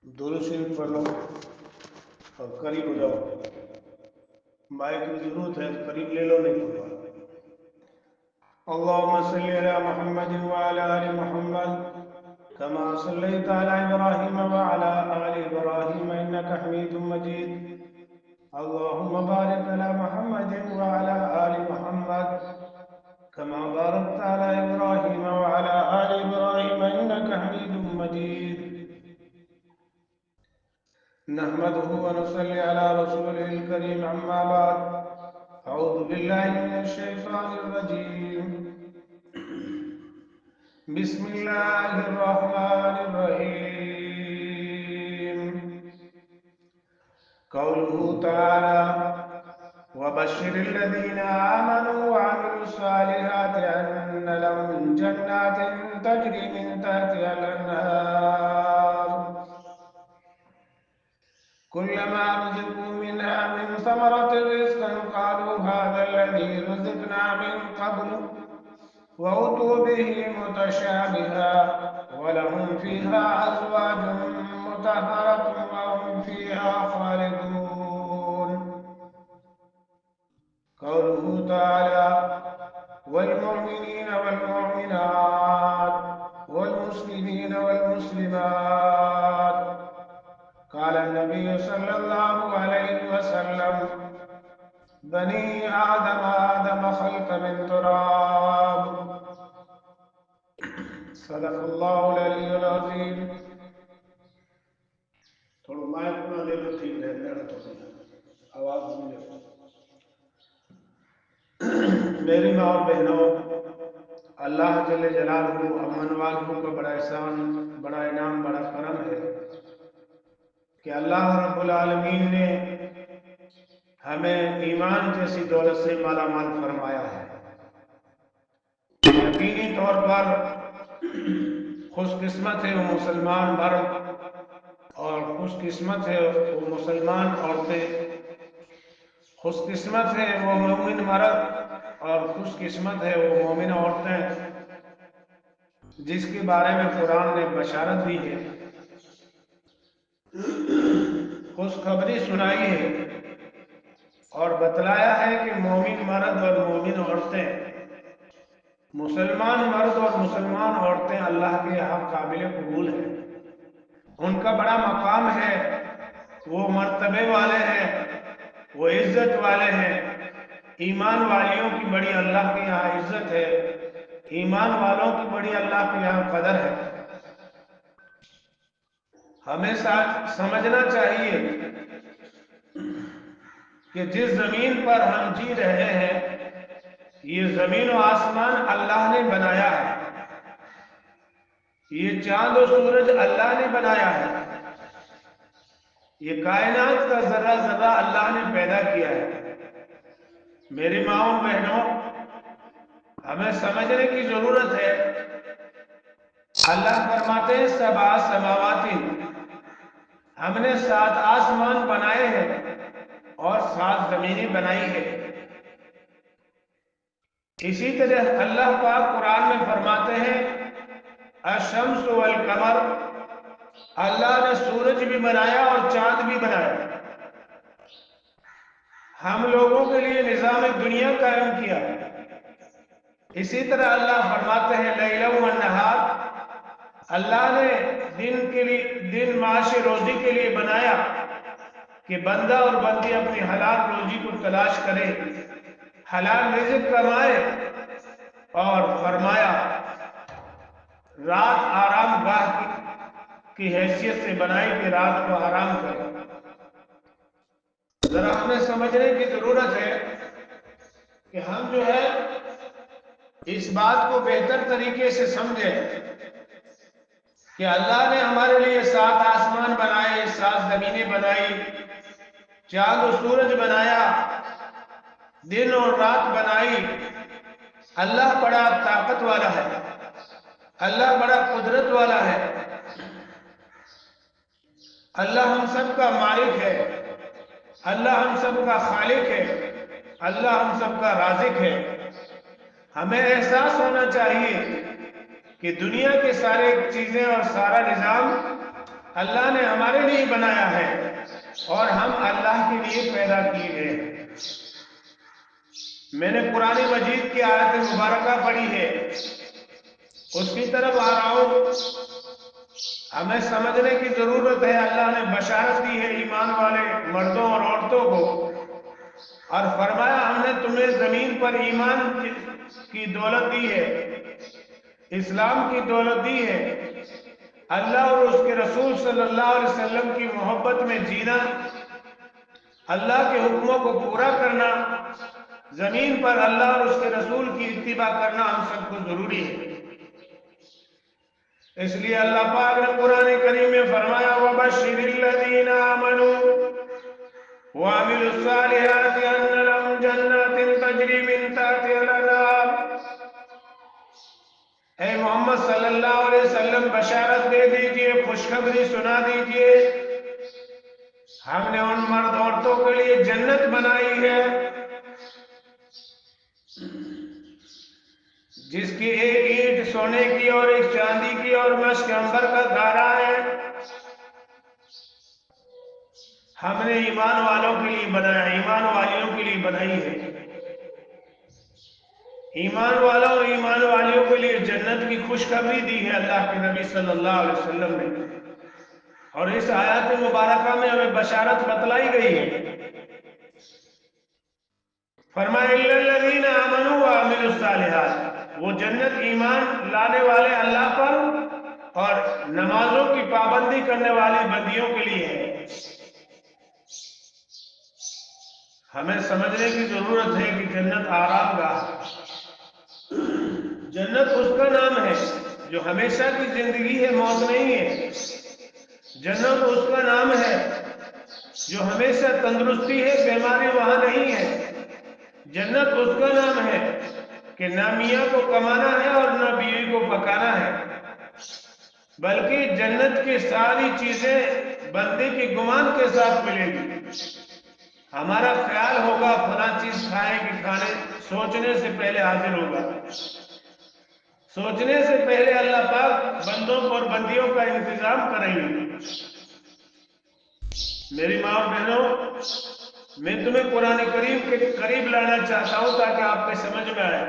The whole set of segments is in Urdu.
درود شریف پڑھ لو اور قریب ہو جاؤ. مائک کی ضرورت ہے تو قریب لے لو، نہیں کوئی بات. اللهم صل على محمد وعلى آل محمد كما صليت على إبراهيم وعلى آل إبراهيم إنك حميد مجيد. اللهم بارك على محمد وعلى آل محمد كما باركت على إبراهيم وعلى آل إبراهيم إنك حميد مجيد. نحمده ونصلي على رسوله الكريم، أما بعد. أعوذ بالله من الشيطان الرجيم. بسم الله الرحمن الرحيم. قوله تعالى: وبشر الذين آمنوا وعملوا الصالحات أن لهم جنات تجري من تحتها الأنهار كلما رزقوا منها من ثمرة رزقا قالوا هذا الذي رزقنا من قبل وأتوا به متشابها ولهم فيها أزواج مطهرة وهم فيها خالدون. قوله تعالى: والمؤمنين والمؤمنات والمسلمين والمسلمات. قال النبي صلى الله عليه وسلم: بني آدم آدم خلق من تراب. صدق اللہ العلی العظیم. تھوڑا مائک نہ لے لو، ٹھیک رہے میرا تھوڑی آواز ملے. میری ماں اور بہنوں، اللہ جل جلالہ امن والہ کا بڑا احسان، بڑا انعام، بڑا کرم ہے کہ اللہ رب العالمین نے ہمیں ایمان جیسی دولت سے مالا مال فرمایا ہے. یقینی طور پر خوش قسمت ہے وہ مسلمان مرد اور خوش قسمت ہے وہ مسلمان عورتیں، خوش قسمت ہے وہ مومن مرد اور خوش قسمت ہے وہ مومن عورتیں جس کے بارے میں قرآن نے بشارت دی ہے، خوشخبری سنائی ہے اور بتلایا ہے کہ مومن مرد اور مومن عورتیں، مسلمان مرد اور مسلمان عورتیں اللہ کے یہاں قابل قبول ہیں. ان کا بڑا مقام ہے، وہ مرتبے والے ہیں، وہ عزت والے ہیں. ایمان والیوں کی بڑی اللہ کے یہاں عزت ہے، ایمان والوں کی بڑی اللہ کے یہاں قدر ہے. ہمیں سمجھنا چاہیے کہ جس زمین پر ہم جی رہے ہیں یہ زمین و آسمان اللہ نے بنایا ہے، یہ چاند و سورج اللہ نے بنایا ہے، یہ کائنات کا ذرہ ذرہ اللہ نے پیدا کیا ہے. میری ماں و بہنوں، ہمیں سمجھنے کی ضرورت ہے. اللہ فرماتے ہیں سبع سماوات، ہم نے 7 آسمان بنائے ہیں اور 7 زمینیں بنائی ہے. اسی طرح اللہ پاک قرآن میں فرماتے ہیں الشمس والقمر، اللہ نے سورج بھی بنایا اور چاند بھی بنایا، ہم لوگوں کے لیے نظام دنیا قائم کیا. اسی طرح اللہ فرماتے ہیں لیلا و نہار، اللہ نے دن معاش روزی کے لیے بنایا کہ بندہ اور بندی اپنی حلال روزی کو تلاش کرے، حلال رزق کمائے. اور فرمایا رات آرام گاہ کی حیثیت سے بنائی کہ رات کو آرام کرے. ذرا ہمیں سمجھنے کی ضرورت ہے کہ ہم جو ہے اس بات کو بہتر طریقے سے سمجھیں کہ اللہ نے ہمارے لیے 7 آسمان بنائے، 7 زمینیں بنائی، چاند و سورج بنایا، دن اور رات بنائی. اللہ بڑا طاقت والا ہے، اللہ بڑا قدرت والا ہے، اللہ ہم سب کا مالک ہے، اللہ ہم سب کا خالق ہے، اللہ ہم سب کا رازق ہے. ہمیں احساس ہونا چاہیے کہ دنیا کے سارے چیزیں اور سارا نظام اللہ نے ہمارے لیے بنایا ہے اور ہم اللہ کے لیے پیدا کیے گئے ہیں۔ میں نے قرآن مجید کی آیت مبارکہ پڑھی ہے، اس کی طرف آ رہا ہوں۔ ہمیں سمجھنے کی ضرورت ہے، اللہ نے بشارت دی ہے ایمان والے مردوں اور عورتوں کو، اور فرمایا ہم نے تمہیں زمین پر ایمان کی دولت دی ہے، اسلام کی دولت دی ہے، اللہ اور اس کے رسول صلی اللہ علیہ وسلم کی محبت میں جینا، اللہ کے حکموں کو پورا کرنا، زمین پر اللہ اور اس کے رسول کی اتباع کرنا ہم سب کو ضروری ہے۔ اس لیے اللہ پاک نے قرآن کریم میں فرمایا وَبَشِّرِ الَّذِينَ آمَنُوا وَعَمِلُوا الصَّالِحَاتِ أَنَّ لَهُمْ جَنَّاتٍ تَجْرِي مِن تَحْتِهَا الْأَنْهَارُ۔ اے محمد صلی اللہ علیہ وسلم بشارت دے دیجئے، خوشخبری سنا دیجئے، ہم نے ان مرد عورتوں کے لیے جنت بنائی ہے جس کی ایک اینٹ سونے کی اور ایک چاندی کی اور مشک عنبر کا گارا ہے۔ ہم نے ایمان والوں کے لیے بنایا، ایمان والیوں کے لیے بنائی ہے۔ ایمان والوں اور ایمان والیوں کے لیے جنت کی خوشخبری دی ہے اللہ کے نبی صلی اللہ علیہ وسلم نے، اور اس آیات مبارکہ میں ہمیں بشارت بتلائی گئی ہے۔ فرمایا اِلَّا الَّذِينَ آمَنُوا وَعَمِلُوا الصَّالِحَاتِ، وہ جنت ایمان لانے والے اللہ پر اور نمازوں کی پابندی کرنے والی بندیوں کے لیے ہے۔ ہمیں سمجھنے کی ضرورت ہے کہ جنت آرام گاہ ہے۔ جنت اس کا نام ہے جو ہمیشہ کی زندگی ہے، موت نہیں ہے۔ جنت اس کا نام ہے جو ہمیشہ تندرستی ہے، بیماری وہاں نہیں ہے۔ جنت اس کا نام ہے کہ نہ میاں کو کمانا ہے اور نہ بیوی کو پکانا ہے، بلکہ جنت کی ساری چیزیں بندے کی گمان کے ساتھ ملے گی۔ ہمارا خیال ہوگا فلاں چیز کھائیں کہ کھانے، سوچنے سے پہلے حاضر ہوگا۔ سوچنے سے پہلے اللہ پاک بندوں اور بندیوں کا انتظام کریں گے۔ میری ماں اور بہنوں، میں تمہیں قرآن کریم کے قریب لانا چاہتا ہوں تاکہ آپ کے سمجھ میں آئے۔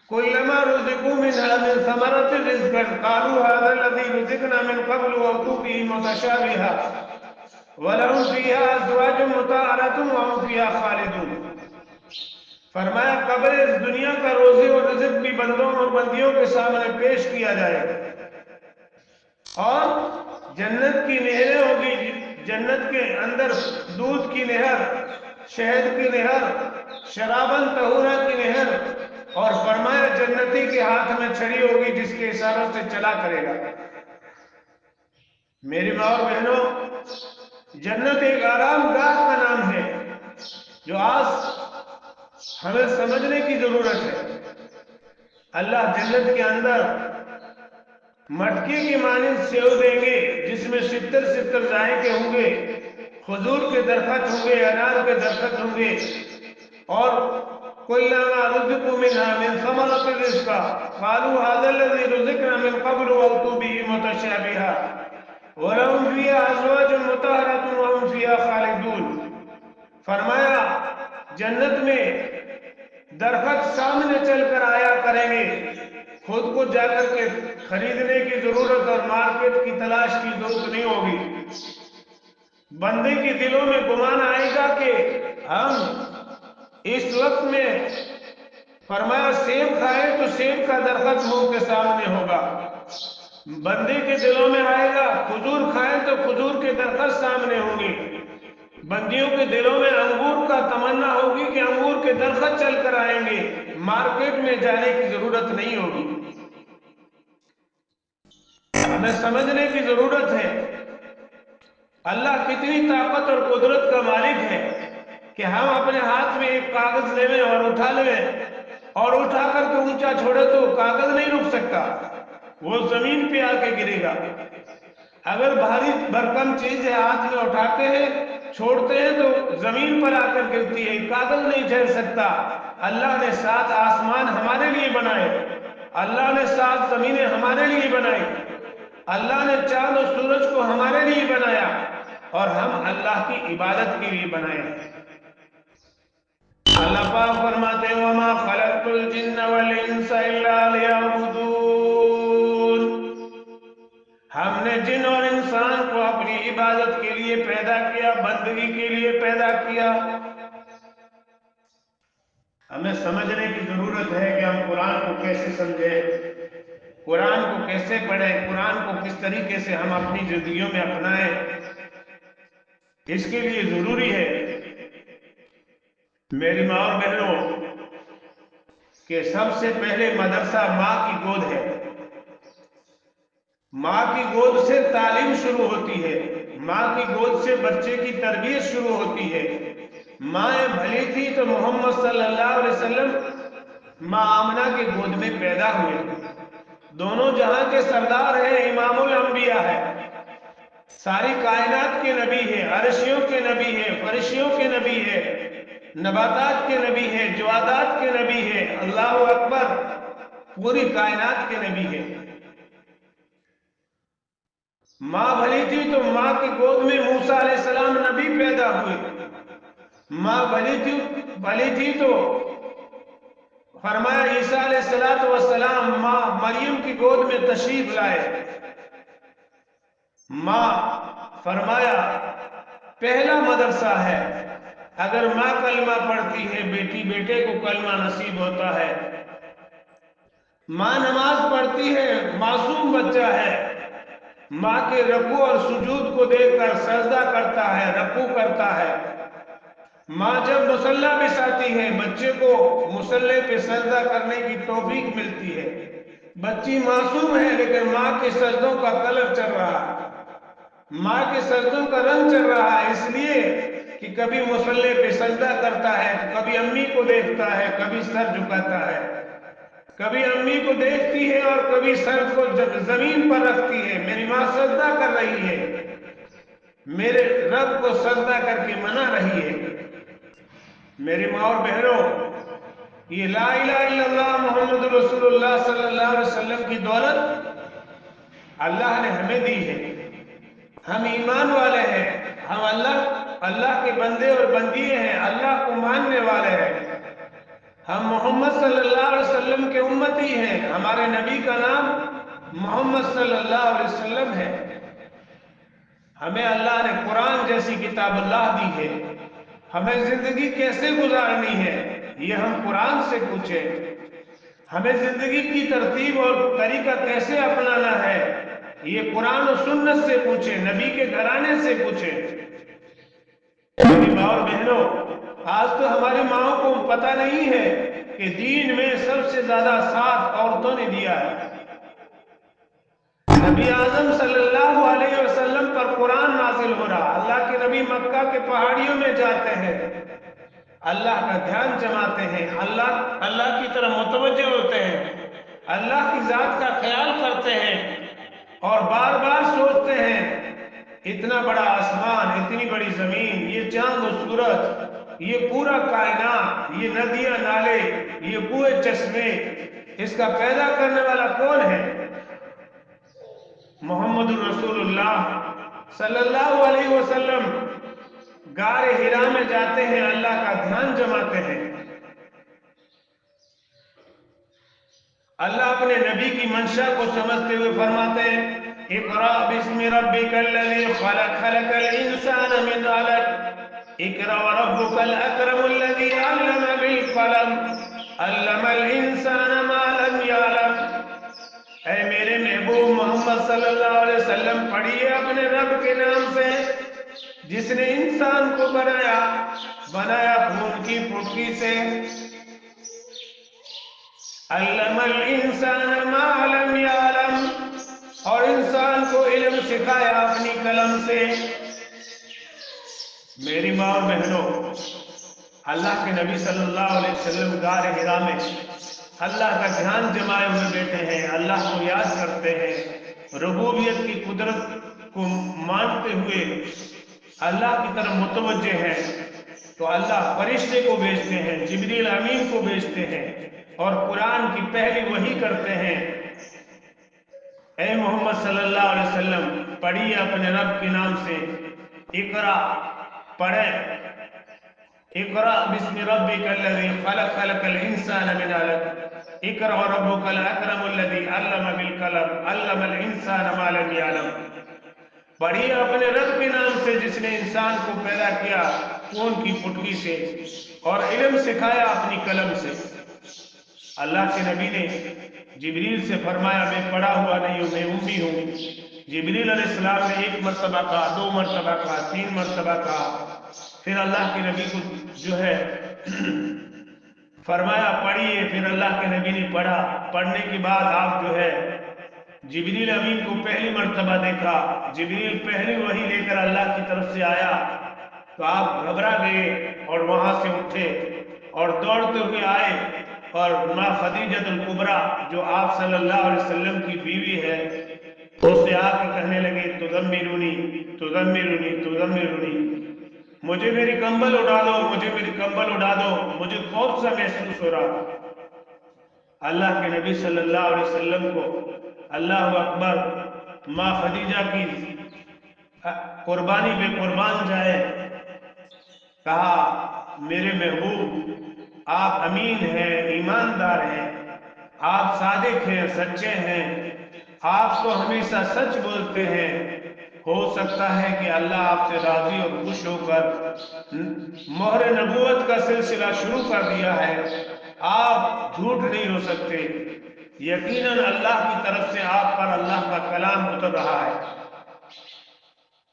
كُلَّمَا رُزِقُوا مِنْهَا مِنْ ثَمَرَةٍ رِزْقًا قَالُوا هَذَا الَّذِي رُزِقْنَا مِنْ قَبْلُ وَأُتُوا بِهِ مُتَشَابِهًا وَلَهُمْ فِيهَا أَزْوَاجٌ مُطَهَّرَةٌ وَهُمْ فِيهَا خَالِدُونَ۔ فرمایا قبل اس دنیا کا روزی اور رزق بھی بندوں اور بندیوں کے سامنے پیش کیا جائے، اور جنت کی نہریں ہوگی، جنت کے اندر دودھ کی نہر، شہد کی نہر، شراباً طہورا کی نہر، اور فرمایا جنتی کے ہاتھ میں چھڑی ہوگی جس کے اشاروں سے چلا کرے گا۔ میری ماں اور بہنوں، جنت ایک آرام گاہ کا نام ہے جو آج ہمیں سمجھنے کی ضرورت ہے۔ اللہ جنت کے اندر مٹکی کی مانند سیو دیں گے جس میں ستر ستر ذائقے ہوں گے، کھجور کے درخت ہوں گے، انار کے درخت ہوں گے، اور كُلَّمَا رُزِقُوا مِنْهَا مِنْ ثَمَرَةٍ رِزْقًا قَالُوا هَذَا الَّذِي رُزِقْنَا مِنْ قَبْلُ وَأُتُوا بِهِ مُتَشَابِهًا وَلَهُمْ فِيهَا أَزْوَاجٌ مُطَهَّرَةٌ وَهُمْ فِيهَا خَالِدُونَ۔ فرمایا جنت میں درخت سامنے چل کر آیا کریں گے، خود کو جا کر کے خریدنے کی ضرورت اور مارکیٹ کی تلاش کی ضرورت نہیں ہوگی۔ بندے کے دلوں میں گمان آئے گا کہ ہم اس وقت میں، فرمایا سیب کھائیں تو سیب کا درخت منہ کے سامنے ہوگا۔ بندے کے دلوں میں آئے گا کھجور کھائیں تو کھجور کے درخت سامنے ہوں گے۔ بندیوں کے دلوں میں انگور کا تمنا ہوگی کہ انگور کے درخت چل کر آئیں گے، مارکیٹ میں جانے کی ضرورت نہیں ہوگی۔ ہمیں سمجھنے کی ضرورت ہے اللہ کتنی طاقت اور قدرت کا مالک ہے کہ ہم اپنے ہاتھ میں ایک کاغذ لے لیں اور اٹھا لیں اور اٹھا کر کے اونچا چھوڑے تو کاغذ نہیں رک سکتا، وہ زمین پہ آ کے گرے گا۔ اگر بھاری بھرکم چیز ہے ہاتھ میں اٹھاتے ہیں چھوڑتے ہیں تو زمین پر آ کر گرتی ہے، کاغذ نہیں جھیل سکتا۔ اللہ نے 7 آسمان ہمارے لیے بنائے، اللہ نے 7 زمینیں ہمارے لیے بنائی، اللہ نے چاند اور سورج کو ہمارے لیے بنایا اور ہم اللہ کی عبادت کے لیے بنائے ہیں۔ اللہ پاک فرماتے ہیں وَمَا خَلَقْتُ الْجِنَّ وَالْإِنسَ إِلَّا لِيَعْبُدُونَ، ہم نے جن اور انسان کو اپنی عبادت کے لیے پیدا کیا، بندگی کے لیے پیدا کیا۔ ہمیں سمجھنے کی ضرورت ہے کہ ہم قرآن کو کیسے سمجھیں، قرآن کو کیسے پڑھیں، قرآن کو کس طریقے سے ہم اپنی زندگیوں میں اپنائیں۔ اس کے لیے ضروری ہے میری ماں اور بہنوں کہ سب سے پہلے مدرسہ ماں کی گود ہے۔ ماں کی گود سے تعلیم شروع ہوتی ہے، ماں کی گود سے بچے کی تربیت شروع ہوتی ہے۔ ماں بھلی تھی تو محمد صلی اللہ علیہ وسلم ماں آمنہ کے گود میں پیدا ہوئے، دونوں جہاں کے سردار ہیں، امام الانبیاء ہے، ساری کائنات کے نبی ہے، عرشیوں کے نبی ہے، فرشیوں کے نبی ہے، نباتات کے نبی ہے، جوادات کے نبی ہے، اللہ اکبر، پوری کائنات کے نبی ہے۔ ماں بھلی تھی تو ماں کی گود میں موسیٰ علیہ السلام نبی پیدا ہوئے، ماں بھلی تھی تو فرمایا عیسیٰ علیہ السلام ماں مریم کی گود میں تشریف لائے۔ ماں فرمایا پہلا مدرسہ ہے، اگر ماں کلمہ پڑھتی ہے بیٹی بیٹے کو کلمہ نصیب ہوتا ہے۔ ماں نماز پڑھتی ہے معصوم بچہ ہے، ماں کے رکوع اور سجود کو دیکھ کر سجدہ کرتا ہے، رکوع کرتا ہے۔ ماں جب مصلی بچھاتی ہے بچے کو مصلی پہ سجدہ کرنے کی توفیق ملتی ہے۔ بچی معصوم ہے لیکن ماں کے سجدوں کا کلر چل رہا ہے، ماں کے سجدوں کا رنگ چل رہا ہے، اس لیے کہ کبھی مصلی پہ سجدہ کرتا ہے، کبھی امی کو دیکھتا ہے، کبھی سر جھکاتا ہے، کبھی امی کو دیکھتی ہے اور کبھی سر کو زمین پر رکھتی ہے۔ میری ماں سجدہ کر رہی ہے، میرے رب کو سجدہ کر کے منا رہی ہے۔ میری ماں اور بہنوں، یہ لا الہ الا اللہ محمد رسول اللہ صلی اللہ علیہ وسلم کی دولت اللہ نے ہمیں دی ہے۔ ہم ایمان والے ہیں، ہم اللہ کے بندے اور بندیے ہیں، اللہ کو ماننے والے ہیں، ہم محمد صلی اللہ علیہ وسلم کے امتی ہیں، ہمارے نبی کا نام محمد صلی اللہ علیہ وسلم ہے۔ ہمیں اللہ نے قرآن جیسی کتاب اللہ دی ہے، ہمیں زندگی کیسے گزارنی ہے یہ ہم قرآن سے پوچھیں، ہمیں زندگی کی ترتیب اور طریقہ کیسے اپنانا ہے یہ قرآن و سنت سے پوچھیں، نبی کے گھرانے سے پوچھیں۔ میری ماں اور بہنوں، آج تو ہماری ماں کو پتہ نہیں ہے کہ دین میں سب سے زیادہ ساتھ عورتوں نے دیا ہے۔ نبی اعظم صلی اللہ علیہ وسلم پر قرآن نازل ہو رہا، اللہ کے نبی مکہ کے پہاڑیوں میں جاتے ہیں، اللہ کا دھیان جماتے ہیں، اللہ کی طرف متوجہ ہوتے ہیں، اللہ کی ذات کا خیال کرتے ہیں اور بار بار سوچتے ہیں اتنا بڑا آسمان، اتنی بڑی زمین، یہ چاند و سورج، یہ پورا کائنات، یہ ندیاں نالے، یہ کنویں چشمے، اس کا پیدا کرنے والا کون ہے؟ محمد الرسول اللہ صلی اللہ علیہ وسلم غار حرا میں جاتے ہیں، اللہ کا دھیان جماتے ہیں۔ اللہ اپنے نبی کی منشا کو سمجھتے ہوئے فرماتے ہیں اقرأ بسم ربک الذی خلق خلق الانسان من علق اقرأ وربک الاکرم الذی علم بالقلم علم الانسان ما لم یعلم۔ اے میرے محبوب محمد صلی اللہ علیہ وسلم پڑھیے اپنے رب کے نام سے جس نے انسان کو بنایا خون کی پھوٹی سے، علم الانسان ما لم یعلم، اور انسان کو علم سکھایا اپنی قلم سے۔ میری ماں اور بہنوں، اللہ کے نبی صلی اللہ علیہ وسلم غار حرا میں اللہ کا دھیان جمائے ہوئے بیٹھے ہیں، اللہ کو یاد کرتے ہیں، ربوبیت کی قدرت کو مانتے ہوئے اللہ کی طرف متوجہ ہیں، تو اللہ فرشتے کو بھیجتے ہیں، جبریل امین کو بھیجتے ہیں اور قرآن کی پہلی وحی کرتے ہیں۔ اے محمد صلی اللہ علیہ وسلم پڑھیے اپنے رب کے نام سے، اقرا پڑھے، اقرا بسم ربک الذی خلق، خلق الانسان من علق، اقرا ربک الاکرم الذی علم بالقلم، علم الانسان ما لم یعلم۔ پڑھیے اپنے رب کے نام سے جس نے انسان کو پیدا کیا خون کی پھٹکی سے اور علم سکھایا اپنی قلم سے۔ اللہ کے نبی نے جبریل سے فرمایا میں پڑھا ہوا نہیں ہوں، میں امی ہوں۔ جبریل علیہ السلام نے 1 مرتبہ کہا، 2 مرتبہ کہا، 3 مرتبہ کہا، پھر اللہ کے نبی کو جو ہے فرمایا پڑھیے، پھر اللہ کے نبی نے پڑھا۔ پڑھنے کے بعد آپ جو ہے جبریل امین کو پہلی مرتبہ دیکھا، جبریل پہلی وحی لے کر اللہ کی طرف سے آیا تو آپ گھبرا گئے اور وہاں سے اٹھے اور دوڑتے ہوئے آئے، اور ماں خدیجہ الکبریٰ جو آپ صلی اللہ علیہ وسلم کی بیوی ہے اس سے آ کے کہنے لگے تزملونی تزملونی تزملونی، مجھے میری کمبل اڑا دو، مجھے میری کمبل اڑا دو، مجھے خوف سا محسوس ہو رہا۔ اللہ کے نبی صلی اللہ علیہ وسلم کو اللہ اکبر ماں خدیجہ کی قربانی پہ قربان جائے، کہا میرے محبوب آپ امین ہیں، ایماندار ہیں، آپ صادق ہیں، سچے ہیں، آپ تو ہمیشہ سچ بولتے ہیں، ہو سکتا ہے کہ اللہ آپ سے راضی اور خوش ہو کر مہر نبوت کا سلسلہ شروع کر دیا ہے، آپ جھوٹ نہیں ہو سکتے، یقیناً اللہ کی طرف سے آپ پر اللہ کا کلام اتر رہا ہے۔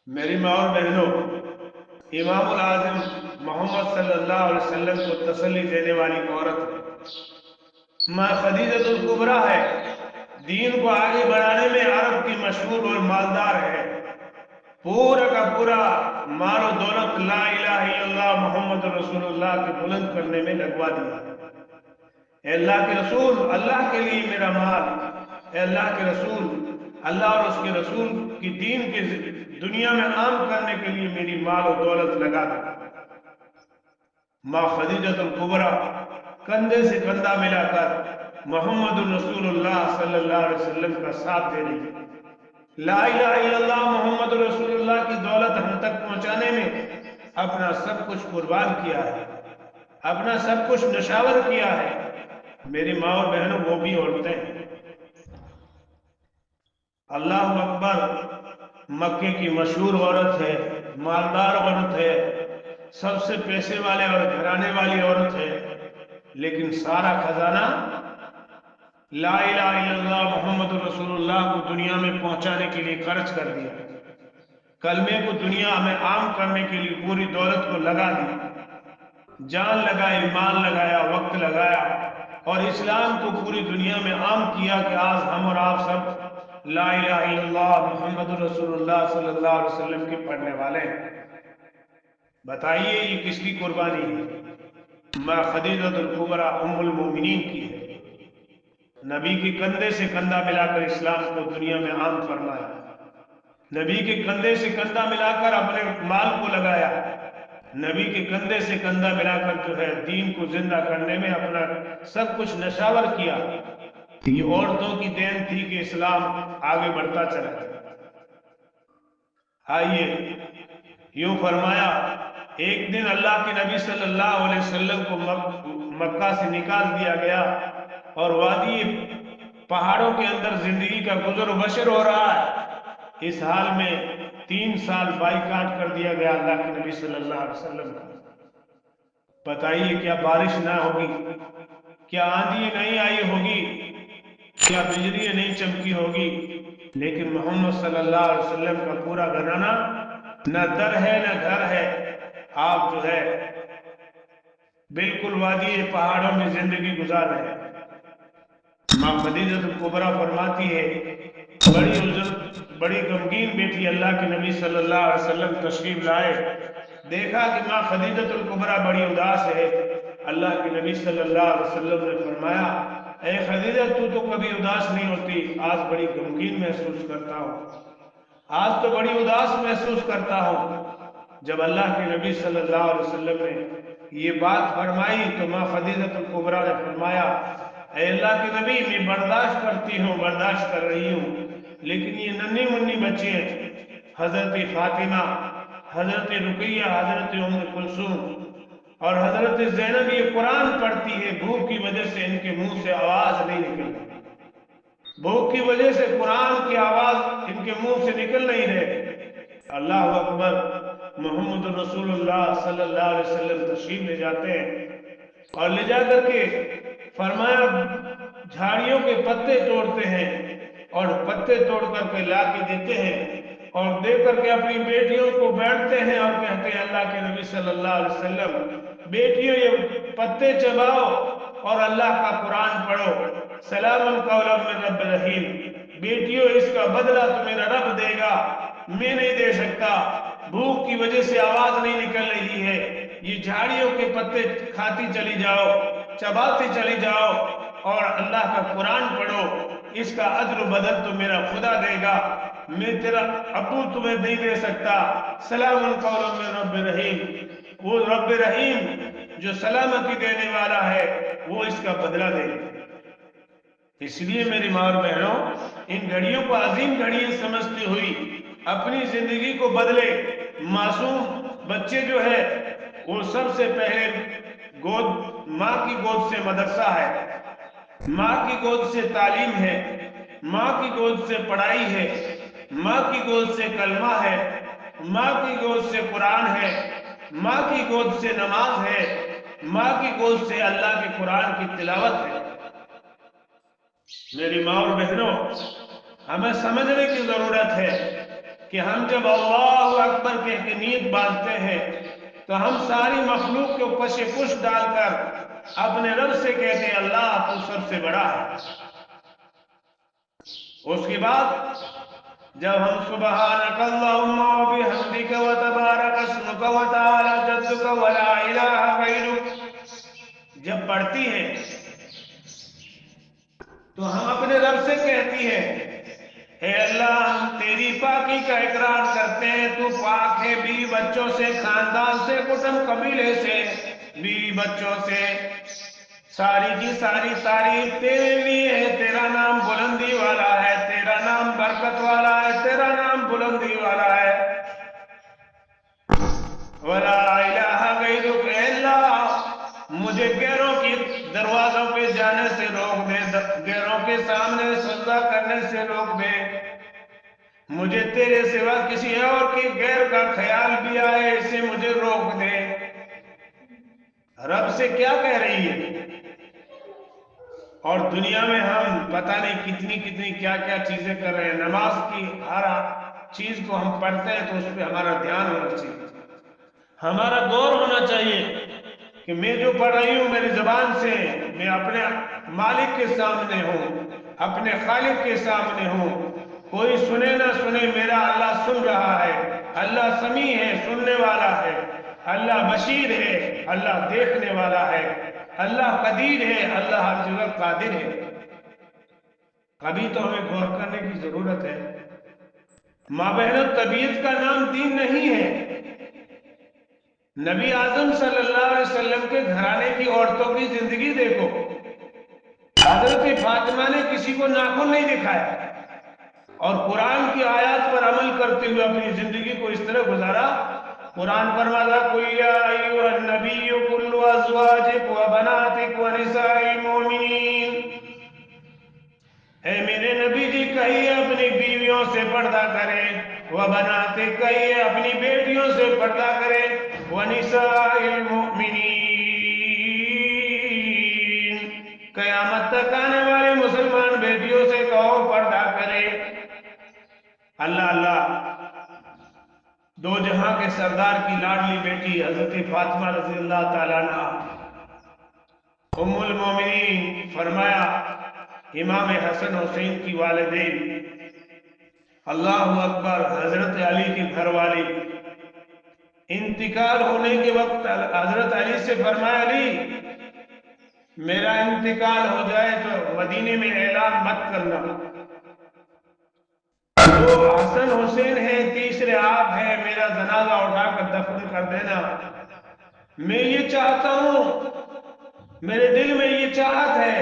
میری ماں اور بہنوں، امام العظم محمد صلی اللہ علیہ وسلم کو تسلی دینے والی عورت ہے، ماں خدیجہ الکبریٰ ہے، دین کو آگے بڑھانے میں عرب کی مشہور اور مالدار ہے، پورا کا پورا مال و دولت لا الہ الا اللہ محمد رسول اللہ کے بلند کرنے میں لگوا دیا۔ اے اللہ کے رسول، اللہ کے لیے میرا مال، اے اللہ کے رسول، اللہ اور اس کے رسول کی دین کے دنیا میں عام کرنے کے لیے میری مال و دولت لگا دو۔ ماں خدیجہ الکبریٰ کندھے سے کندھا ملا کر محمد رسول اللہ صلی اللہ علیہ وسلم کا ساتھ دے رہی ہے، لا الہ الا اللہ محمد رسول اللہ کی دولت ہم تک پہنچانے میں اپنا سب کچھ قربان کیا ہے، اپنا سب کچھ نشاور کیا ہے۔ میری ماں اور بہنوں، وہ بھی عورتیں ہیں۔ اللہ اکبر، مکے کی مشہور عورت ہے، مالدار عورت ہے، سب سے پیسے والے اور گھرانے والی عورت ہے، لیکن سارا خزانہ لا الہ الا اللہ محمد رسول اللہ کو دنیا میں پہنچانے کے لیے خرچ کر دیا، کلمے کو دنیا میں عام کرنے کے لیے پوری دولت کو لگا دی، جان لگائی، مال لگایا، وقت لگایا، اور اسلام کو پوری دنیا میں عام کیا کہ آج ہم اور آپ سب لا الہ الا اللہ محمد رسول اللہ صلی اللہ علیہ وسلم کے پڑھنے والے ہیں۔ بتائیے یہ کس کی قربانی ہے؟ ماں خدیجہ الکبریٰ ام المومنین کی ہے۔ نبی کے کندھے سے کندھا ملا کر اسلام کو دنیا میں عام فرمایا، نبی کے کندھے سے کندھا ملا کر اپنے مال کو لگایا، نبی کے کندھے سے کندھا ملا کر جو ہے دین کو زندہ کرنے میں اپنا سب کچھ نشاور کیا۔ یہ عورتوں کی دین تھی کہ اسلام آگے بڑھتا چلا جائے۔ آئیے، یوں فرمایا، ایک دن اللہ کے نبی صلی اللہ علیہ وسلم کو مکہ سے نکال دیا گیا اور وادی پہاڑوں کے اندر زندگی کا گزر و بسر ہو رہا ہے۔ اس حال میں 3 سال بائیکاٹ کر دیا گیا اللہ کے نبی صلی اللہ علیہ وسلم کا۔ بتائیے کیا بارش نہ ہوگی، کیا آندھی نہیں آئی ہوگی، کیا بجلی نہیں چمکی ہوگی، لیکن محمد صلی اللہ علیہ وسلم کا پورا گھرانہ نہ در ہے نہ گھر ہے، آپ جو ہے بالکل وادی پہاڑوں میں زندگی گزار رہے ہیں۔ ماں خدیجہ الکبریٰ فرماتی ہے، بڑی غمگین بیٹھی اللہ کے نبی صلی اللہ علیہ وسلم تشریف لائے، دیکھا کہ ماں خدیجہ الکبریٰ بڑی اداس ہے۔ اللہ کے نبی صلی اللہ علیہ وسلم نے فرمایا، اے خدیجہ تو کبھی اداس نہیں ہوتی، آج بڑی غمگین محسوس کرتا ہوں، آج تو بڑی اداس محسوس کرتا ہوں۔ جب اللہ کے نبی صلی اللہ علیہ وسلم نے یہ بات فرمائی تو ماں خدیجہ الکبریٰ نے فرمایا، اے اللہ کے نبی میں برداشت کرتی ہوں، برداشت کر رہی ہوں، لیکن یہ ننھی منی بچے ہیں، حضرت فاطمہ، حضرت رقیہ، حضرت ام کلثوم اور حضرت زینب یہ قرآن پڑھتی ہے، بھوک کی وجہ سے ان کے منہ سے آواز نہیں نکل رہی، بھوک کی وجہ سے قرآن کی آواز ان کے منہ سے نکل نہیں رہے۔ اللہ اکبر، محمد رسول اللہ صلی اللہ علیہ وسلم تشریف لے جاتے ہیں اور لے جا کر کے فرمایا جھاڑیوں کے پتے توڑتے ہیں اور پتے توڑ کر کے لا کے دیتے ہیں اور دے کر کے اپنی بیٹیوں کو بیٹھتے ہیں اور کہتے ہیں اللہ کے نبی صلی اللہ علیہ وسلم، بیٹیوں یہ پتے چباؤ اور اللہ کا قرآن پڑھو، سلام قولا من رب رحیم، بیٹیوں اس کا بدلہ تو میرا رب دے گا، میں نہیں دے سکتا، بھوک کی وجہ سے آواز نہیں نکل رہی ہے، یہ جھاڑیوں کے پتے کھاتی چلی جاؤ، چباتی چلی جاؤ اور اللہ کا قرآن پڑھو، اس کا اجر و بدل تو میرا خدا دے گا، میں تیرا ابو تمہیں نہیں دے سکتا، سلام قولا من رب رحیم، وہ رب رحیم جو سلامتی دینے والا ہے وہ اس کا بدلہ دے گا۔ اس لیے میری ماں اور بہنوں، ان گھڑیوں کو عظیم گھڑیاں سمجھتی ہوئی اپنی زندگی کو بدلے۔ معصوم بچے جو ہے وہ سب سے پہلے ماں کی گود سے مدرسہ ہے، ماں کی گود سے تعلیم ہے، ماں کی گود سے پڑھائی ہے، ماں کی گود سے کلمہ ہے، ماں کی گود سے قرآن ہے، ماں کی گود سے نماز ہے، ماں کی گود سے اللہ کے قرآن کی تلاوت ہے۔ میری ماں اور بہنوں، ہمیں سمجھنے کی ضرورت ہے کہ ہم جب اللہ اکبر کہہ کے نیت باندھتے ہیں تو ہم ساری مخلوق کو پش پش ڈال کر اپنے رب سے کہتے ہیں اللہ تو سب سے بڑا ہے۔ اس کے بعد جب ہم سبحانک اللہم و بحمدک و تبارک اسمک و تعالی جدک و لا الہ غیرک جب پڑھتی ہیں تو ہم اپنے رب سے کہتی ہیں اے اللہ ہم تیری پاکی کا اقرار کرتے ہیں، تو پاک ہے بیوی بچوں سے، خاندان سے، کٹم قبیلے سے، بیوی بچوں سے، ساری کی ساری تعریف تیرے لیے ہے، تیرا نام بلندی والا ہے، تیرا نام برکت والا ہے، تیرا نام بلندی والا ہے۔ وَلَا إِلَٰهَ غَيْرُكَ، اے اللہ مجھے غیروں کی دروازوں پہ جانے سے روک دے، غیروں کے سامنے سجدہ کرنے سے روک دے، مجھے تیرے سوا کسی اور کی غیر کا خیال بھی آئے اسے مجھے روک دے۔ رب سے کیا کہہ رہی ہے؟ اور دنیا میں ہم پتہ نہیں کتنی کتنی کیا کیا چیزیں کر رہے ہیں، نماز کی ہر چیز کو ہم پڑھتے ہیں تو اس پہ ہمارا دھیان ہونا چاہیے، ہمارا غور ہونا چاہیے کہ میں جو پڑھ رہی ہوں میری زبان سے، میں اپنے مالک کے سامنے ہوں، اپنے خالق کے سامنے ہوں، کوئی سنے نہ سنے میرا اللہ سن رہا ہے، اللہ سمیع ہے، سننے والا ہے، اللہ بشیر ہے، اللہ دیکھنے والا ہے، اللہ قدیر ہے، اللہ ہر جگہ قادر ہے۔ کبھی تو ہمیں غور کرنے کی ضرورت ہے۔ ماں بہنوں، طبیعت کا نام دین نہیں ہے۔ نبی اعظم صلی اللہ علیہ وسلم کے گھرانے کی عورتوں کی زندگی دیکھو، حضرت فاطمہ نے کسی کو ناخن نہیں دکھایا اور قرآن کی آیات پر عمل کرتے ہوئے اپنی زندگی کو اس طرح گزارا۔ قرآن فرماتا قُلْ يَا أَيُّهَا النَّبِيُّ قُلْ لِأَزْوَاجِكَ وَبَنَاتِكَ وَنِسَاءِ الْمُؤْمِنِينَ، اے میرے نبی جی کہیے اپنی بیویوں سے پردہ کریں، وَبَنَاتِكَ کہیے اپنی بیٹیوں سے پردہ کریں، وَنِسَاءِ الْمُؤْمِنِينَ قیامت تک آنے والی مسلمان بیٹیوں سے کہو پردہ کرے۔ اللہ دو جہاں کے سردار کی لاڈلی بیٹی حضرت فاطمہ رضی اللہ تعالیٰ عنہ ام المومنین، فرمایا امام حسن حسین کی والدین، اللہ اکبر، حضرت علی کی گھر والی، انتقال ہونے کے وقت حضرت علی سے فرمایا علی میرا انتقال ہو جائے تو مدینے میں اعلان مت کرنا، دو حسن حسین ہیں، تیسرے آپ ہیں، میرا جنازہ اٹھا کر دفن کر دینا، میں یہ چاہتا ہوں، میرے دل میں یہ چاہت ہے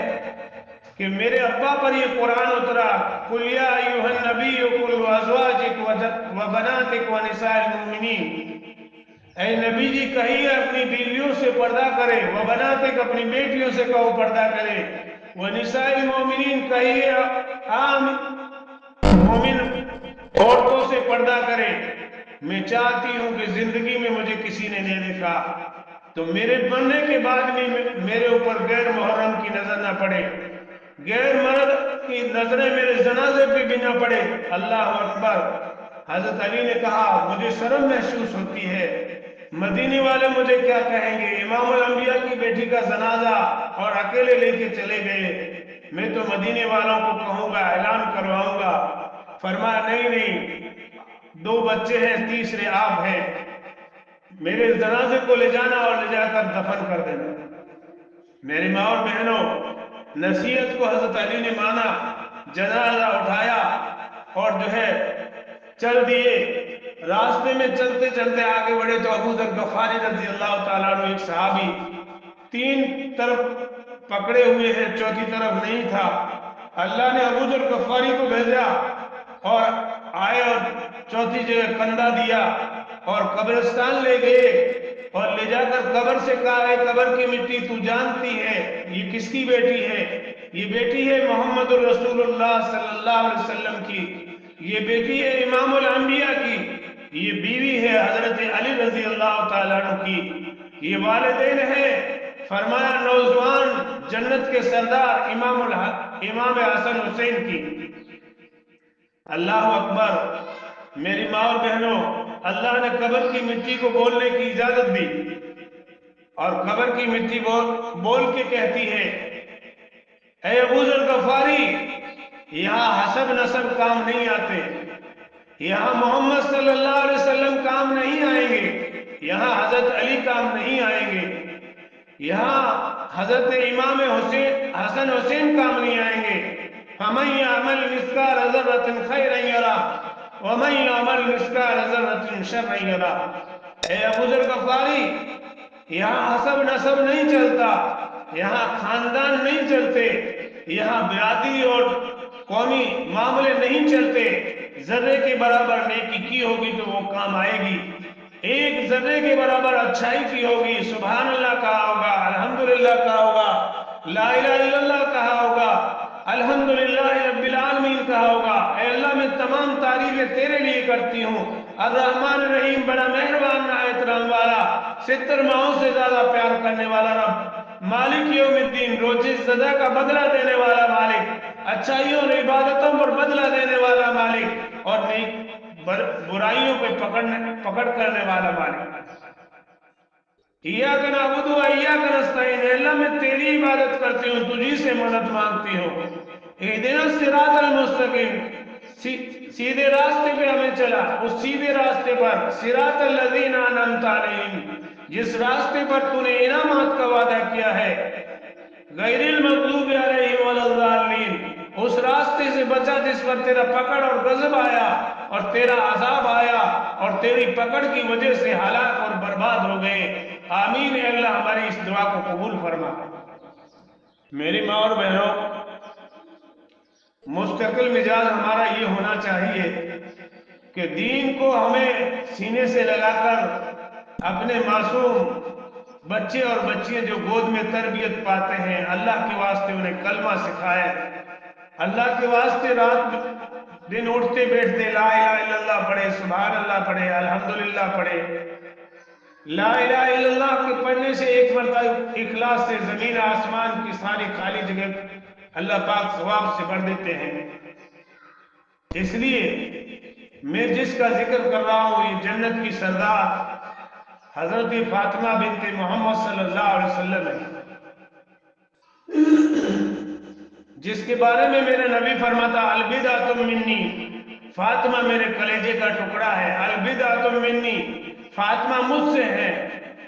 کہ میرے ابا پر یہ قرآن اترا، قل یا ایھا النبی قل ازواجک و بناتک و نساء المؤمنین، اے نبی جی کہیے اپنی بیویوں سے پردہ کرے، وہ بناتک اپنی بیٹیوں سے کہو پردہ کرے، وہ نساء المؤمنین کہیے عام مومن عورتوں سے پردہ کرے۔ میں چاہتی ہوں کہ زندگی میں مجھے کسی نے نہیں دیکھا تو میرے بننے کے بعد بھی میرے اوپر غیر محرم کی نظر نہ پڑے، غیر مرد کی نظریں میرے جنازے پہ بھی نہ پڑے۔ اللہ اکبر۔ حضرت علی نے کہا مجھے شرم محسوس ہوتی ہے، مدینے والے مجھے کیا کہیں گے، امام الانبیاء کی بیٹی کا جنازہ اور اکیلے لے کے چلے گئے، میں تو مدینے والوں کو کہوں گا، اعلان کرواؤں گا۔ فرمایا نہیں، دو بچے ہیں، تیسرے آپ ہیں، میرے جنازے کو لے جانا اور لے جا کر دفن کر دینا۔ میری ماں اور بہنوں، نصیحت کو حضرت علی نے مانا، جنازہ اٹھایا اور جو ہے چل دیے۔ راستے میں چلتے چلتے آگے بڑھے تو ابو ذر غفاری رضی اللہ تعالیٰ عنہ ایک صحابی، تین طرف پکڑے ہوئے ہیں، چوتھی طرف نہیں تھا۔ اللہ نے ابو ذر غفاری کو بھیجا اور آئے اور چوتھی جگہ کندھا دیا اور قبرستان لے گئے اور لے جا کر قبر سے کہا ہے قبر کی مٹی تو جانتی ہے یہ کس کی بیٹی ہے؟ یہ بیٹی ہے محمد الرسول اللہ صلی اللہ علیہ وسلم کی، یہ بیٹی ہے امام الانبیاء کی، یہ بیوی ہے حضرت علی رضی اللہ تعالیٰ عنہ کی، یہ والدین ہیں۔ فرمایا نوجوان جنت کے سردار امام حسن حسین کی۔ اللہ اکبر۔ میری ماں اور بہنوں، اللہ نے قبر کی مٹی کو بولنے کی اجازت دی اور قبر کی مٹی بول کے کہتی ہے اے ابو ذر غفاری، یہاں حسب نسب کام نہیں آتے، یہاں محمد صلی اللہ علیہ وسلم کام نہیں آئیں گے، یہاں حضرت علی کام نہیں آئیں گے، یہاں حضرت امام حسن حسین کام نہیں آئیں گے۔ فَمَنْ يَعْمَلْ مِثْقَالَ ذَرَّةٍ خَيْرًا يَرَهُ وَمَنْ يَعْمَلْ مِثْقَالَ ذَرَّةٍ شَرًّا يَرَهُ۔ اے ابو ذر غفاری، یہاں حسب نسب نہیں چلتا، یہاں خاندان نہیں چلتے، یہاں برادری اور قومی معاملے نہیں چلتے۔ ذرے کے برابر نیکی کی ہوگی تو وہ کام آئے گی، ایک ذرے کے برابر اچھائی کی ہوگی، سبحان اللہ کہا ہوگا، الحمدللہ کہا ہوگا، لا الہ الا اللہ کہا ہوگا، الحمدللہ رب العالمین کہا ہوگا۔ اے اللہ میں تمام تعریفیں تیرے لیے کرتی ہوں، الرحمن الرحیم، بڑا مہربان نہایت رحم والا، 70 ماہوں سے زیادہ پیار کرنے والا رب، مالک یوم الدین، روز سزا کا بدلہ دینے والا مالک، اچھائیوں اور عبادتوں پر بدلہ دینے والا مالک اور برائیوں پہ پکڑ کرنے والا مالک۔ ایاک نعبد و ایاک نستعین، اللہ میں تیری عبادت کرتی ہوں، تجھی سے مدد مانگتی ہوں۔ اہدنا الصراط المستقیم، سیدھے راستے پہ ہمیں چلا، اس سیدھے راستے پر، صراط الذین انعمت علیہم، جس راستے پر تو نے انعامات کا وعدہ کیا ہے، غیر المغضوب علیہم ولا الضالین، اس راستے سے بچا جس پر تیرا پکڑ اور غضب آیا اور تیرا عذاب آیا اور تیری پکڑ کی وجہ سے ہلاک اور برباد ہو گئے۔ آمین۔ اے اللہ ہماری اس دعا کو قبول فرما۔ میری ماں اور بہنوں، مستقل مزاج ہمارا یہ ہونا چاہیے کہ دین کو ہمیں سینے سے لگا کر اپنے معصوم بچے اور بچیاں جو گود میں تربیت پاتے ہیں، اللہ کے واسطے انہیں کلمہ سکھائے، اللہ کے واسطے رات دن اٹھتے بیٹھتے لا الہ الا اللہ پڑھے، سبحان اللہ پڑھے، الحمدللہ پڑھے۔ لا الہ الا اللہ کے پڑھنے سے ایک مرتبہ اخلاص سے زمین آسمان کی ساری خالی جگہ اللہ پاک ثواب سے بھر دیتے ہیں۔ اس لیے میں جس کا ذکر کر رہا ہوں یہ جنت کی سردار حضرت فاطمہ بنت محمد صلی اللہ علیہ وسلم ہے، جس کے بارے میں میرے نبی فرماتا البدعۃ منی، فاطمہ میرے کلیجے کا ٹکڑا ہے، البدعۃ منی، فاطمہ مجھ سے ہے،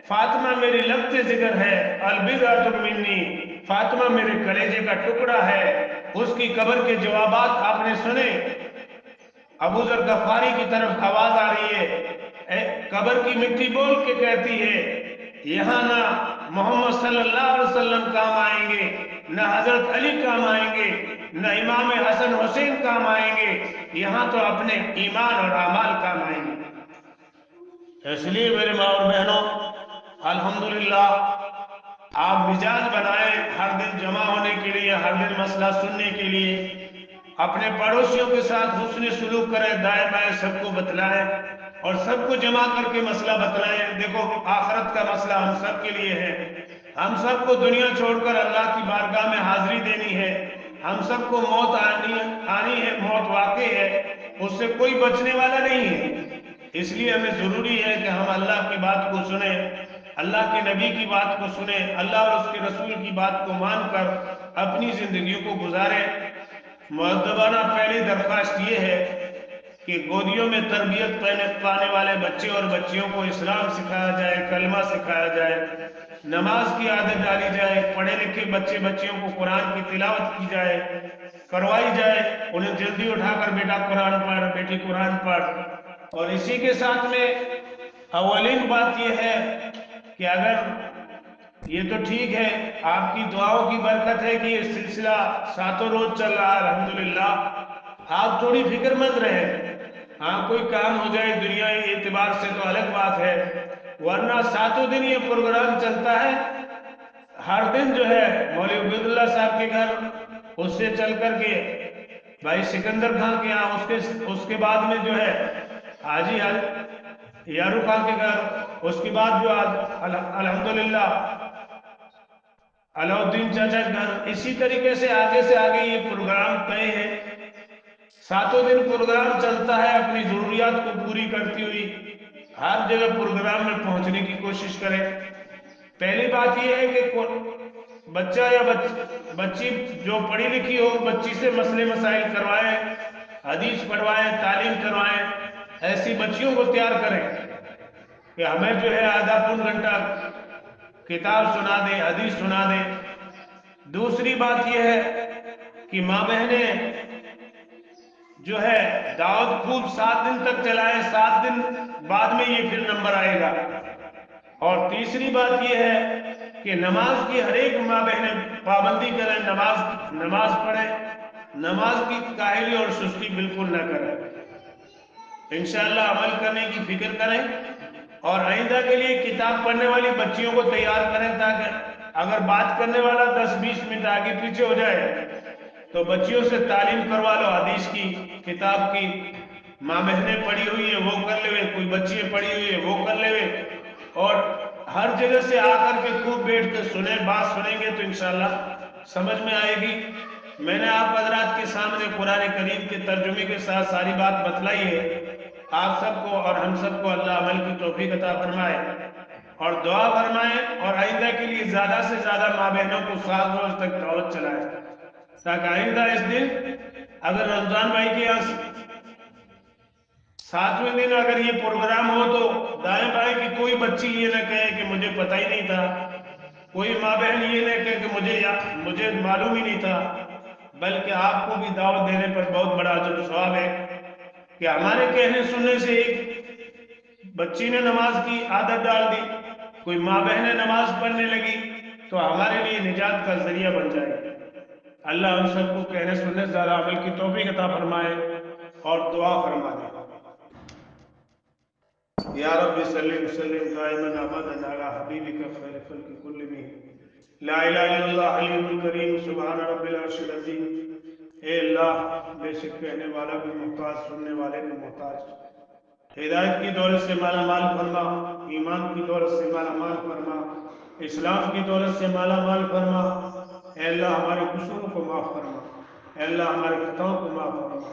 فاطمہ میری لبت ذکر ہے، البدعۃ منی، فاطمہ میرے کلیجے کا ٹکڑا ہے۔ اس کی قبر کے جوابات آپ نے سنے، ابو ذر غفاری کی طرف آواز آ رہی ہے، قبر کی مٹی بول کے کہتی ہے یہاں نہ محمد صلی اللہ علیہ وسلم کام آئیں گے، نہ حضرت علی کام آئیں گے، نہ امام حسن حسین کام آئیں گے، یہاں تو اپنے ایمان اور اعمال کام آئیں گے۔ اس لیے میرے ماں اور بہنوں، الحمدللہ آپ مزاج بنائیں ہر دن جمع ہونے کے لیے، ہر دن مسئلہ سننے کے لیے، اپنے پڑوسیوں کے ساتھ حسن سلوک کریں، دائیں بائیں سب کو بتلائیں اور سب کو جمع کر کے مسئلہ بتلائیں۔ دیکھو آخرت کا مسئلہ ہم سب کے لیے ہے، ہم سب کو دنیا چھوڑ کر اللہ کی بارگاہ میں حاضری دینی ہے، ہم سب کو موت آنی ہے، موت واقع ہے، اس سے کوئی بچنے والا نہیں ہے۔ اس لیے ہمیں ضروری ہے کہ ہم اللہ کی بات کو سنیں، اللہ کے نبی کی بات کو سنیں، اللہ اور اس کے رسول کی بات کو مان کر اپنی زندگیوں کو گزاریں۔ مؤدبانہ پہلی درخواست یہ ہے کہ گودیوں میں تربیت پانے والے بچے اور بچیوں کو اسلام سکھایا جائے، کلمہ سکھایا جائے، نماز کی عادت ڈالی جائے، پڑھے لکھے بچے بچیوں کو قرآن کی تلاوت کی جائے، کروائی جائے، انہیں جلدی اٹھا کر بیٹا قرآن پڑھ، بیٹی قرآن پڑھ۔ اور اسی کے ساتھ میں اولین بات یہ ہے کہ اگر یہ تو ٹھیک ہے، آپ کی دعاؤں کی برکت ہے کہ یہ سلسلہ 7 روز چل رہا ہے الحمدللہ، آپ تھوڑی فکر مند رہیں۔ ہاں کوئی کام ہو جائے دنیائی اعتبار سے تو الگ بات ہے، ورنہ 7 دن یہ پروگرام چلتا ہے۔ ہر دن جو ہے مولوی عبید اللہ صاحب کے گھر، اس سے چل کر کے بھائی سکندر خان کے یہاں، اس کے بعد میں جو ہے حاجی یارو خان کے گھر، اس کے بعد جو الحمدللہ علاؤ الدین چاچا کے گھر، اسی طریقے سے آگے یہ پروگرام طے ہے۔ 7 دن پروگرام چلتا ہے، اپنی ضروریات کو پوری کرتی ہوئی ہر جگہ پروگرام میں پہنچنے کی کوشش کریں۔ پہلی بات یہ ہے کہ بچہ یا بچی جو پڑھی لکھی ہو، بچی سے مسئلے مسائل کروائیں، حدیث پڑھوائیں، تعلیم کروائیں، ایسی بچیوں کو تیار کریں کہ ہمیں جو ہے آدھا پون گھنٹہ کتاب سنا دے، حدیث سنا دے۔ دوسری بات یہ ہے کہ ماں بہنیں جو ہے دعوت خوب 7 دن تک چلائیں، 7 دن بعد میں یہ پھر نمبر آئے گا۔ اور تیسری بات یہ ہے کہ نماز کی ہر ایک ماں بہنیں پابندی کریں، نماز پڑھیں، نماز کی کاہلی اور سستی بالکل نہ کریں، انشاءاللہ عمل کرنے کی فکر کریں۔ اور آئندہ کے لیے کتاب پڑھنے والی بچیوں کو تیار کریں، تاکہ اگر بات کرنے والا 10-20 منٹ آگے پیچھے ہو جائے تو بچیوں سے تعلیم کروا لو، حدیث کی، کتاب کی۔ ماں بہنیں پڑھی ہوئی ہیں وہ کر لے، کوئی بچیاں پڑھی ہوئی ہیں وہ کر لے، اور ہر جگہ سے آ کر کے خوب بیٹھ کے سنیں، بات سنیں گے تو انشاءاللہ سمجھ میں آئے گی۔ میں نے آپ حضرات کے سامنے قرآن کریم کے ترجمے کے ساتھ ساری بات بتلائی ہے۔ آپ سب کو اور ہم سب کو اللہ عمل کی توفیق عطا فرمائے اور دعا فرمائے، اور آئندہ کے لیے زیادہ سے زیادہ ماں بہنوں کو 7 روز تک دعوت چلائے، تاکہ آئندہ اس دن اگر رمضان بھائی کے یہاں 7ویں دن اگر یہ پروگرام ہو تو دائیں بائیں کی کوئی بچی یہ نہ کہے کہ مجھے پتہ ہی نہیں تھا، کوئی ماں بہن یہ نہ کہے کہ مجھے معلوم ہی نہیں تھا، بلکہ آپ کو بھی دعوت دینے پر بہت بڑا اجر و ثواب ہے کہ ہمارے کہنے سننے سے ایک بچی نے نماز کی عادت ڈال دی، کوئی ماں بہنیں نماز پڑھنے لگی تو ہمارے لیے نجات کا ذریعہ بن جائے گی۔ اللہ ہم سب کو کہنے سننے سے زیادہ عمل کی توفیق عطا فرمائے اور دعا فرما دے۔ یا رب صلی وسلم دائما ابدا علی حبیبک خیر خلق کلہم، لا الہ الا اللہ حلیم الکریم سبحان رب العرش العظیم۔ اے اللہ، بے شک کہنے والا بھی محتاج، سننے والے بھی محتاج، ہدایت کی دولت سے مالا مال فرما، ایمان کی دولت سے مالا مال فرما، اسلام کی دولت سے مالا مال فرما۔ اے اللہ ہمارے قصوروں کو معاف فرما، اے اللہ ہمارے خطاؤں کو معاف فرما،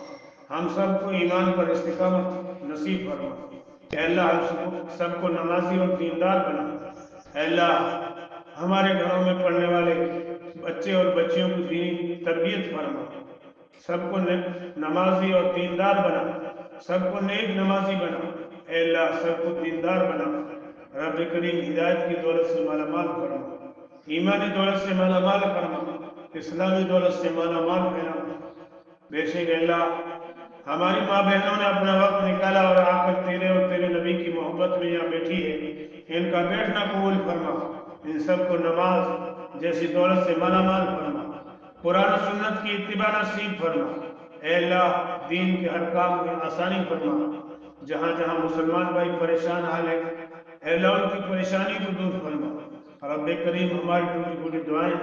ہم سب کو ایمان پر استقامت نصیب فرما، اے اللہ ہم سب کو نمازی اور دیندار بنا، اے اللہ ہمارے گھروں میں پڑھنے والے بچے اور بچیوں کو دینی تربیت فرما، سب کو نمازی اور دیندار بنا، سب کو نیک نمازی بنا، اے اللہ سب کو دیندار بنا۔ رب کریم ہدایت کی دولت سے مالا مال فرما، ایمانی دولت سے مالا مال فرما، اسلامی دولت سے مالا مال فرما۔ بے شک اللہ ہماری ماں بہنوں نے اپنا وقت نکالا اور آ کر تیرے اور تیرے نبی کی محبت میں یہاں بیٹھی ہے، ان کا بیٹھنا قبول فرما، ان سب کو نماز جیسی دولت سے مالا مال فرما، قرآن و سنت کی اتباع نصیب فرما۔ اے اللہ دین کے ہر کام میں آسانی فرما۔ جہاں جہاں مسلمان بھائی پریشان حال ہے اے اللہ ان کی پریشانی کو دور فرما۔ رب کریم ہماری ٹوٹی پھوٹی دعائیں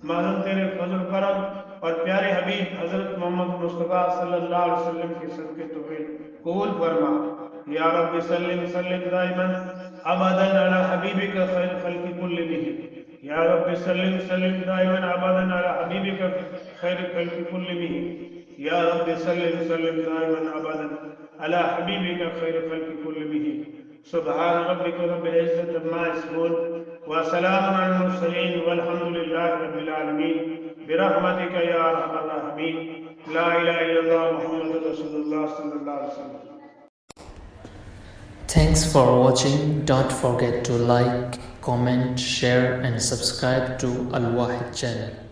معلوم تیرے فضل کرم اور پیارے حبیب حضرت محمد مصطفیٰ صلی اللہ علیہ وسلم کے صدقے طویل قبول فرما۔ یا رب سلم سلم دائما ابدا علی حبیبک خیر خلق کلہم۔ یا رب سلم سلم دائما ابدا علی حبیبک خیر خلق کلہم۔ یا رب سلم سلم دائما ابدا علی حبیبک خیر خلق کلہم۔ سبحان ربک رب العزت عما یصفون وسلام علی المرسلین والحمد للہ رب العالمین برحمتک یا ارحم الراحمین۔ لا الہ الا اللہ محمد رسول اللہ صلی اللہ علیہ وسلم۔ Thanks for watching. Don't forget to like, comment, share and subscribe to Al Wahid channel.